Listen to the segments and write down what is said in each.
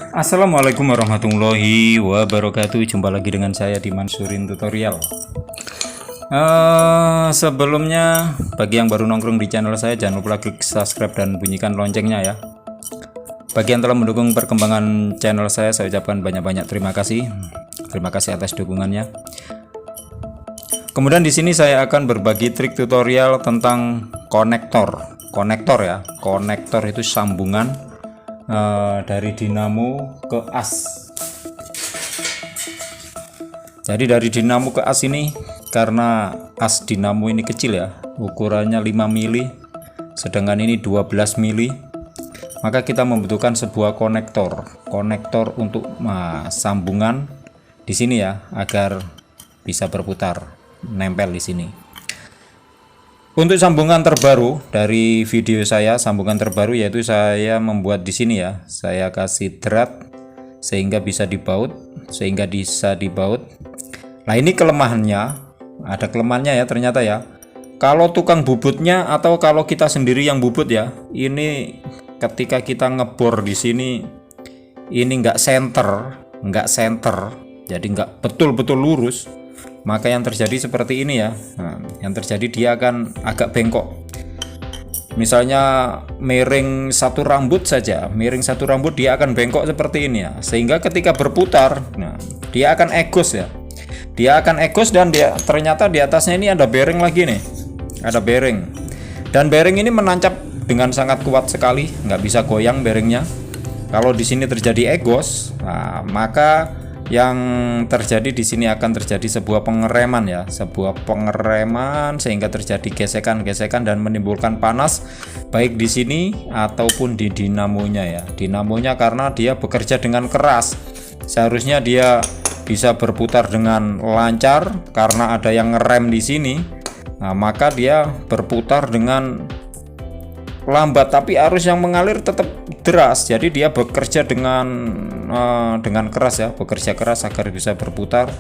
Assalamualaikum warahmatullahi wabarakatuh. Jumpa lagi dengan saya di Mansurin Tutorial. Sebelumnya bagi yang baru nongkrong di channel saya, jangan lupa klik subscribe dan bunyikan loncengnya ya. Bagi yang telah mendukung perkembangan channel saya ucapkan banyak-banyak terima kasih. Terima kasih atas dukungannya. Kemudian di sini saya akan berbagi trik tutorial tentang konektor. Konektor ya. Konektor itu sambungan dari dinamo ke as. Jadi dari dinamo ke as ini, karena as dinamo ini kecil ya, ukurannya 5 mili, sedangkan ini 12 mili, maka kita membutuhkan sebuah konektor untuk sambungan di sini ya, agar bisa berputar, nempel di sini. Untuk sambungan terbaru dari video saya, sambungan terbaru yaitu saya membuat di sini ya. Saya kasih drat sehingga bisa dibaut, Nah, ini kelemahannya, ada kelemahannya ya ternyata ya. Kalau tukang bubutnya atau kalau kita sendiri yang bubut ya, ini ketika kita ngebor di sini, ini nggak center, jadi nggak betul-betul lurus. Maka yang terjadi seperti ini ya. Nah, yang terjadi dia akan agak bengkok. Misalnya miring satu rambut saja, dia akan bengkok seperti ini ya. Sehingga ketika berputar, nah, dia akan egos ya. Dan dia ternyata di atasnya ini ada bearing lagi nih. Ada bearing. Dan bearing ini menancap dengan sangat kuat sekali, nggak bisa goyang bearingnya. Kalau di sini terjadi egos, nah, maka yang terjadi di sini akan terjadi sebuah pengereman ya, sehingga terjadi gesekan-gesekan dan menimbulkan panas baik di sini ataupun di dinamonya ya. Dinamonya karena dia bekerja dengan keras, seharusnya dia bisa berputar dengan lancar, karena ada yang ngerem di sini. Nah, maka dia berputar dengan lambat, tapi arus yang mengalir tetap deras, jadi dia bekerja dengan keras ya, bekerja keras agar bisa berputar,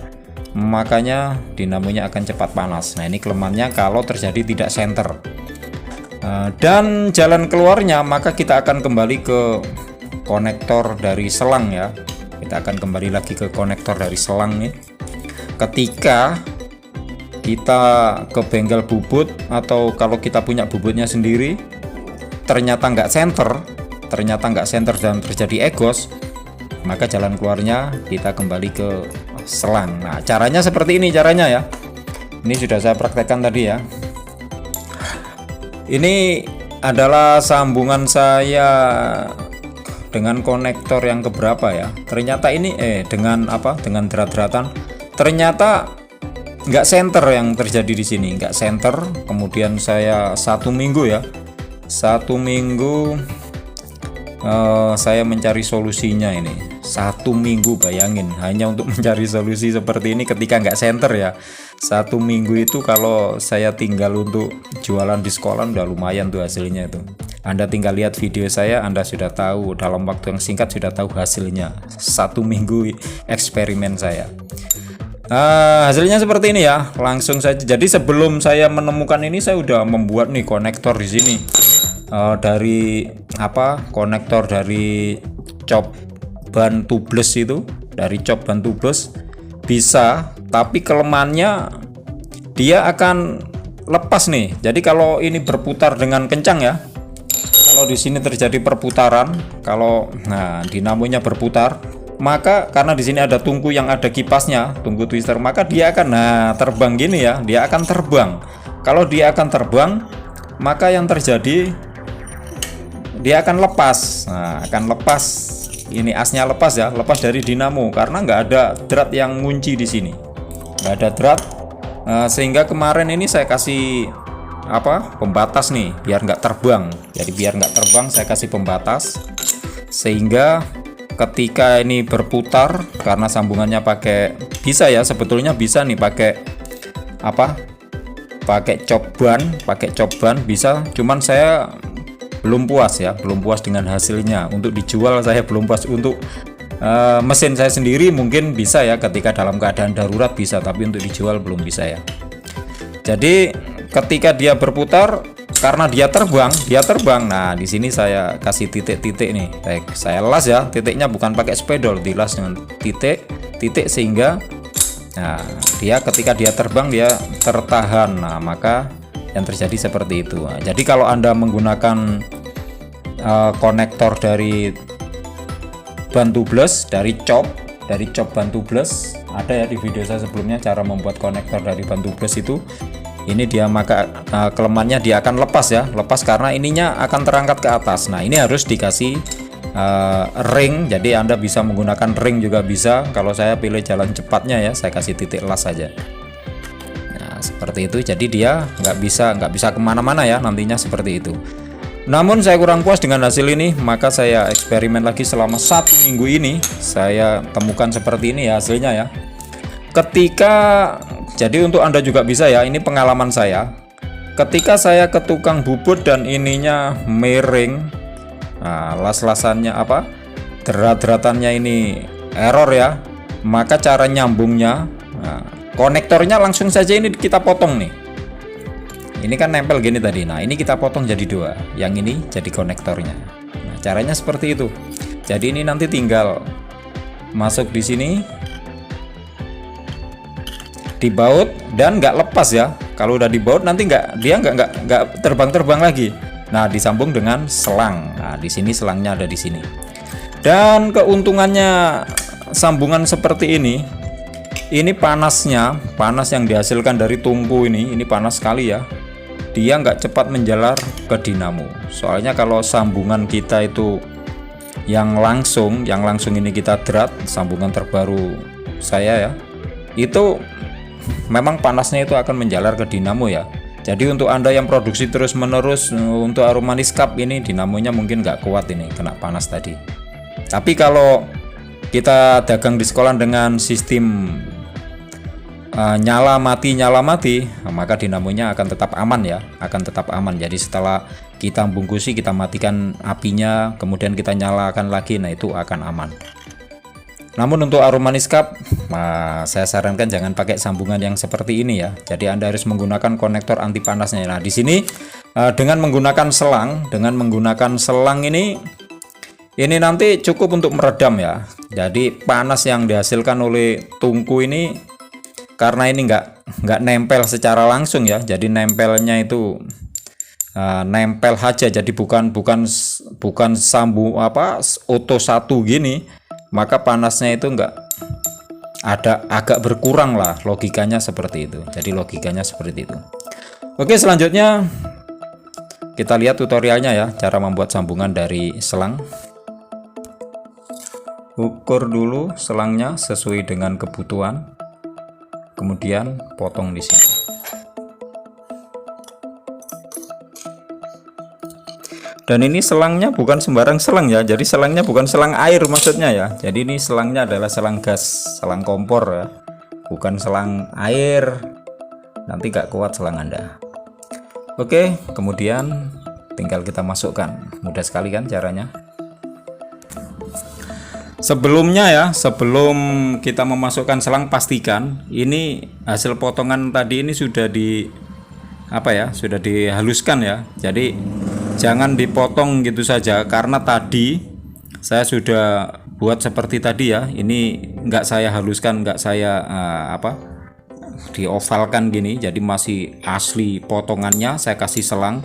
makanya dinamonya akan cepat panas. Nah, ini kelemahannya kalau terjadi tidak center. Dan jalan keluarnya, maka kita akan kembali ke konektor dari selang ya. Kita akan kembali lagi ke konektor dari selang nih. Ketika kita ke bengkel bubut, atau kalau kita punya bubutnya sendiri, ternyata nggak center dan terjadi egos, maka jalan keluarnya kita kembali ke selang. Nah, caranya seperti ini caranya ya. Ini sudah saya praktekkan tadi ya. Ini adalah sambungan saya dengan konektor yang keberapa ya. Ternyata ini dengan drat-dratan. Ternyata nggak center yang terjadi di sini, nggak center. Kemudian saya satu minggu saya mencari solusinya ini. 1 minggu, bayangin, hanya untuk mencari solusi seperti ini ketika nggak center ya. 1 minggu itu kalau saya tinggal untuk jualan di sekolah udah lumayan tuh hasilnya itu. Anda tinggal lihat video saya, Anda sudah tahu, dalam waktu yang singkat sudah tahu hasilnya. 1 minggu eksperimen saya. Hasilnya seperti ini ya, langsung saja. Jadi sebelum saya menemukan ini, saya udah membuat nih konektor di sini. Konektor dari cop ban tubeless itu, bisa, tapi kelemahannya dia akan lepas nih. Jadi kalau ini berputar dengan kencang ya, kalau di sini terjadi perputaran, dinamonya berputar, maka karena di sini ada tungku yang ada kipasnya, tungku twister, maka dia akan terbang gini ya, dia akan terbang. Kalau dia akan terbang, maka yang terjadi dia akan lepas. Ini asnya lepas ya, lepas dari dinamo karena nggak ada drat yang ngunci di sini, nggak ada drat. Sehingga kemarin ini saya kasih pembatas nih biar nggak terbang. Jadi biar nggak terbang saya kasih pembatas, sehingga ketika ini berputar, karena sambungannya sebetulnya bisa nih pakai cop ban bisa, cuman saya belum puas dengan hasilnya. Untuk dijual saya belum puas. Untuk mesin saya sendiri mungkin bisa ya, ketika dalam keadaan darurat bisa, tapi untuk dijual belum bisa ya. Jadi ketika dia berputar, karena dia terbang. Nah, di sini saya kasih titik-titik nih. Baik, saya las ya, titiknya bukan pakai spidol, dilas dengan titik sehingga nah, dia ketika dia terbang dia tertahan. Nah, maka yang terjadi seperti itu. Nah, jadi kalau Anda menggunakan konektor dari ban tubles, dari cop ban tubles, ada ya di video saya sebelumnya cara membuat konektor dari ban tubles itu. Ini dia, maka kelemannya dia akan lepas karena ininya akan terangkat ke atas. Nah, ini harus dikasih ring, jadi Anda bisa menggunakan ring juga bisa. Kalau saya pilih jalan cepatnya ya, saya kasih titik las saja. Nah, seperti itu, jadi dia nggak bisa kemana-mana ya nantinya, seperti itu. Namun saya kurang puas dengan hasil ini, maka saya eksperimen lagi selama 1 minggu ini. Saya temukan seperti ini ya hasilnya ya. Jadi untuk Anda juga bisa ya, ini pengalaman saya. Ketika saya ke tukang bubut dan ininya miring, nah, las-lasannya derat-deratannya ini error ya, maka cara nyambungnya, nah, konektornya langsung saja ini kita potong nih. Ini kan nempel gini tadi. Nah, ini kita potong jadi 2. Yang ini jadi konektornya. Nah, caranya seperti itu. Jadi ini nanti tinggal masuk di sini, dibaut dan nggak lepas ya. Kalau udah dibaut nanti dia nggak terbang lagi. Nah, disambung dengan selang. Nah, di sini selangnya ada di sini. Dan keuntungannya sambungan seperti ini panas yang dihasilkan dari tungku ini panas sekali ya. Dia nggak cepat menjalar ke dinamo. Soalnya kalau sambungan kita itu yang langsung ini kita derat, sambungan terbaru saya ya, itu memang panasnya itu akan menjalar ke dinamo ya. Jadi untuk Anda yang produksi terus menerus untuk Arumanis Cup ini, dinamonya mungkin nggak kuat ini, kena panas tadi. Tapi kalau kita dagang di sekolah dengan sistem nyala mati, maka dinamonya akan tetap aman ya, Jadi setelah kita bungkusi, kita matikan apinya, kemudian kita nyalakan lagi, nah itu akan aman. Namun untuk Arumanis Cup, saya sarankan jangan pakai sambungan yang seperti ini ya. Jadi Anda harus menggunakan konektor anti panasnya. Nah, di sini dengan menggunakan selang ini nanti cukup untuk meredam ya. Jadi panas yang dihasilkan oleh tungku ini, karena ini nggak nempel secara langsung ya. Jadi nempelnya itu nempel aja. Jadi bukan sambung auto 1 gini. Maka panasnya itu agak berkurang lah, logikanya seperti itu. Jadi logikanya seperti itu. Oke, selanjutnya kita lihat tutorialnya ya, cara membuat sambungan dari selang. Ukur dulu selangnya sesuai dengan kebutuhan, kemudian potong di sini. Dan ini selangnya bukan sembarang selang ya, jadi selangnya bukan selang air maksudnya ya. Jadi ini selangnya adalah selang gas, selang kompor ya, bukan selang air. Nanti gak kuat selang Anda. Oke, kemudian tinggal kita masukkan. Mudah sekali kan caranya. Sebelum kita memasukkan selang, pastikan ini hasil potongan tadi ini sudah sudah dihaluskan ya. Jadi jangan dipotong gitu saja, karena tadi saya sudah buat seperti tadi ya. Ini nggak saya haluskan, nggak saya diovalkan gini, jadi masih asli potongannya. Saya kasih selang,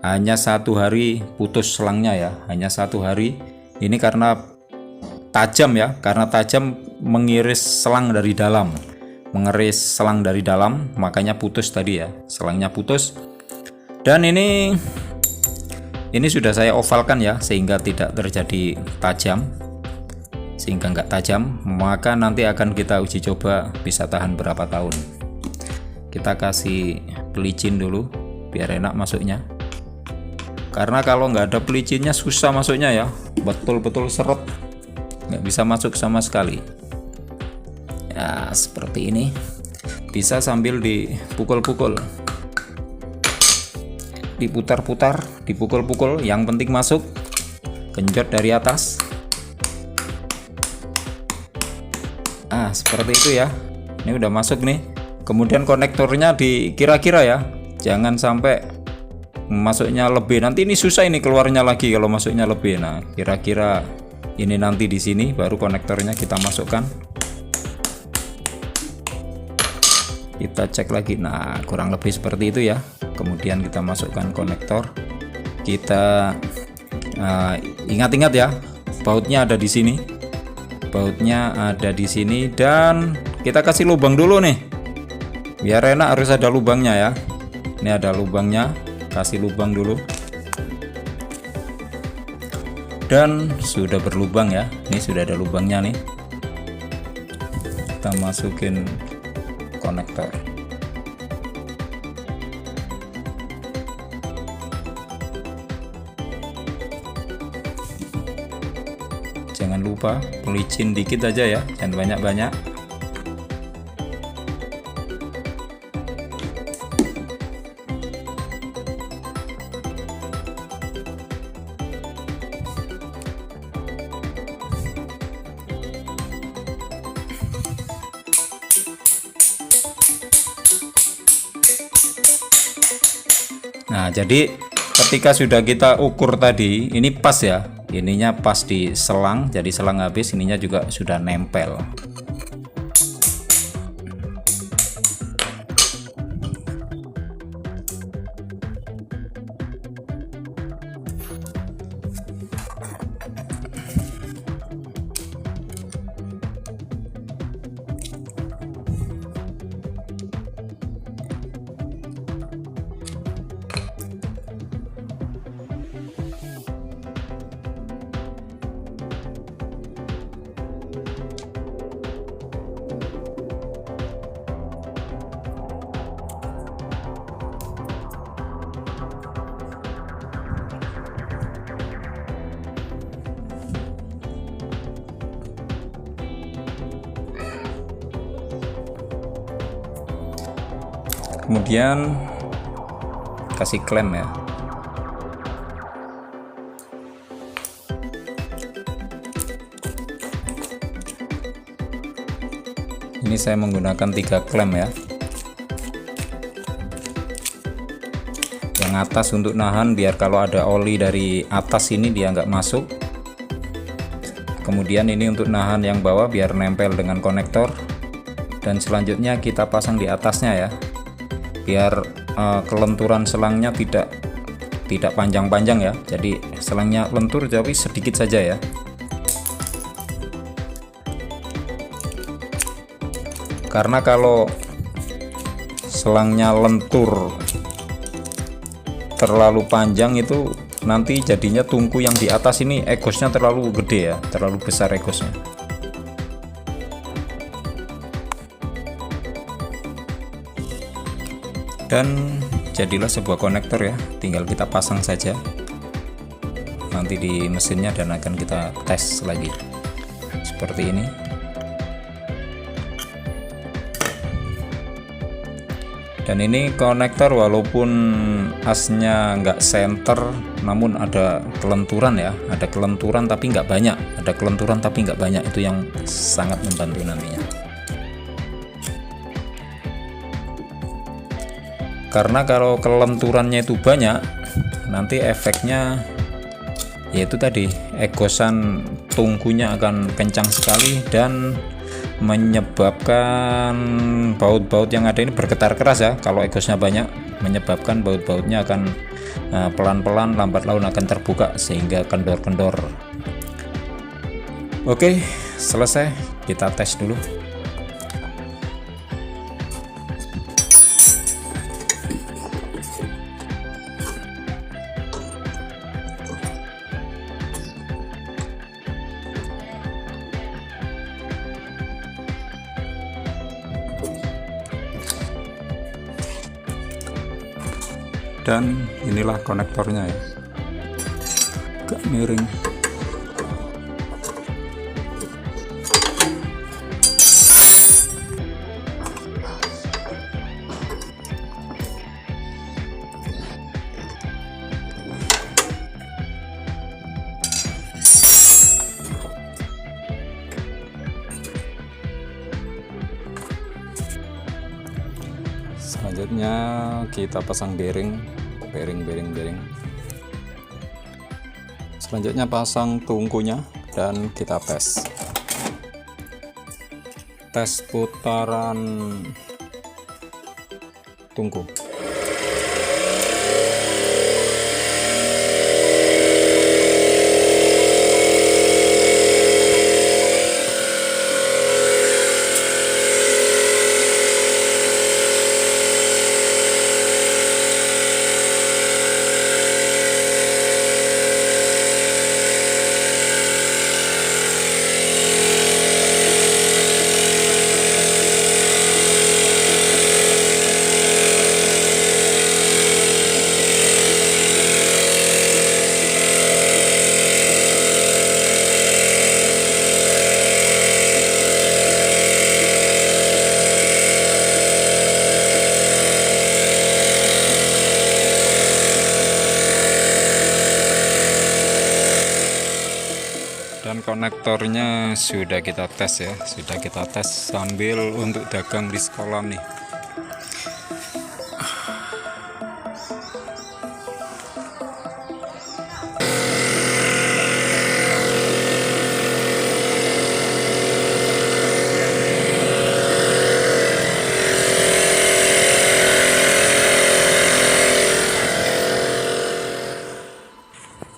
hanya 1 hari putus selangnya ya, hanya 1 hari. Ini karena tajam ya, mengiris selang dari dalam, makanya putus tadi ya, selangnya putus. Dan ini sudah saya ovalkan ya, sehingga tidak terjadi nggak tajam, maka nanti akan kita uji coba bisa tahan berapa tahun. Kita kasih pelicin dulu biar enak masuknya, karena kalau nggak ada pelicinnya susah masuknya ya, betul-betul seret, nggak bisa masuk sama sekali ya. Seperti ini, bisa sambil dipukul-pukul, diputar-putar, dipukul-pukul, yang penting masuk. Genjot dari atas. Seperti itu ya. Ini udah masuk nih. Kemudian konektornya dikira-kira ya, jangan sampai masuknya lebih, nanti ini susah ini keluarnya lagi kalau masuknya lebih. Nah kira-kira ini nanti di sini baru konektornya kita masukkan, kita cek lagi. Nah kurang lebih seperti itu ya. Kemudian kita masukkan konektor, kita ingat-ingat ya, bautnya ada di sini, bautnya ada di sini, dan kita kasih lubang dulu nih biar enak, harus ada lubangnya ya. Ini ada lubangnya, kasih lubang dulu, dan sudah berlubang ya. Ini sudah ada lubangnya nih, kita masukin konektor. Jangan lupa pelicin dikit aja ya, jangan banyak-banyak. Nah jadi ketika sudah kita ukur tadi, ini pas ya, ininya pas di selang, jadi selang habis, ininya juga sudah nempel. Kemudian kasih klem ya. Ini saya menggunakan 3 klem ya. Yang atas untuk nahan biar kalau ada oli dari atas ini dia nggak masuk. Kemudian ini untuk nahan yang bawah biar nempel dengan konektor. Dan selanjutnya kita pasang di atasnya ya, biar kelenturan selangnya tidak panjang-panjang ya. Jadi selangnya lentur tapi sedikit saja ya. Karena kalau selangnya lentur terlalu panjang itu nanti jadinya tungku yang di atas ini egosnya terlalu gede ya, terlalu besar egosnya. Dan jadilah sebuah konektor ya, tinggal kita pasang saja nanti di mesinnya dan akan kita tes lagi seperti ini. Dan ini konektor walaupun asnya nggak center, namun ada kelenturan ya, ada kelenturan tapi nggak banyak, ada kelenturan tapi nggak banyak, itu yang sangat membantu nantinya. Karena kalau kelenturannya itu banyak, nanti efeknya yaitu tadi egosan tungkunya akan kencang sekali dan menyebabkan baut-baut yang ada ini bergetar keras ya. Kalau egosnya banyak, menyebabkan baut-bautnya akan pelan-pelan lambat laun akan terbuka sehingga kendor-kendor. Oke, selesai, kita tes dulu. Dan inilah konektornya ya, agak miring. Selanjutnya kita pasang bearing. bearing. Selanjutnya pasang tungkunya dan kita tes putaran tungku. Dan konektornya sudah kita tes ya, sambil untuk dagang di sekolah nih.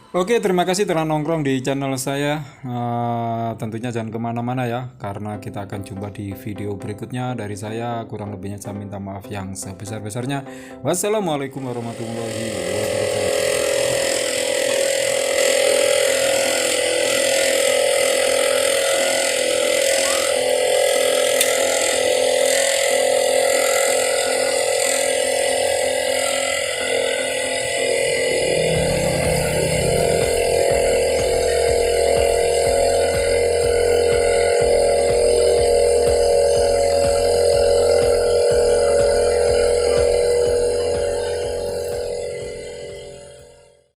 Oke, terima kasih telah nongkrong di channel saya. Tentunya jangan kemana-mana ya, karena kita akan jumpa di video berikutnya. Dari saya, kurang lebihnya saya minta maaf yang sebesar-besarnya. Wassalamualaikum warahmatullahi wabarakatuh.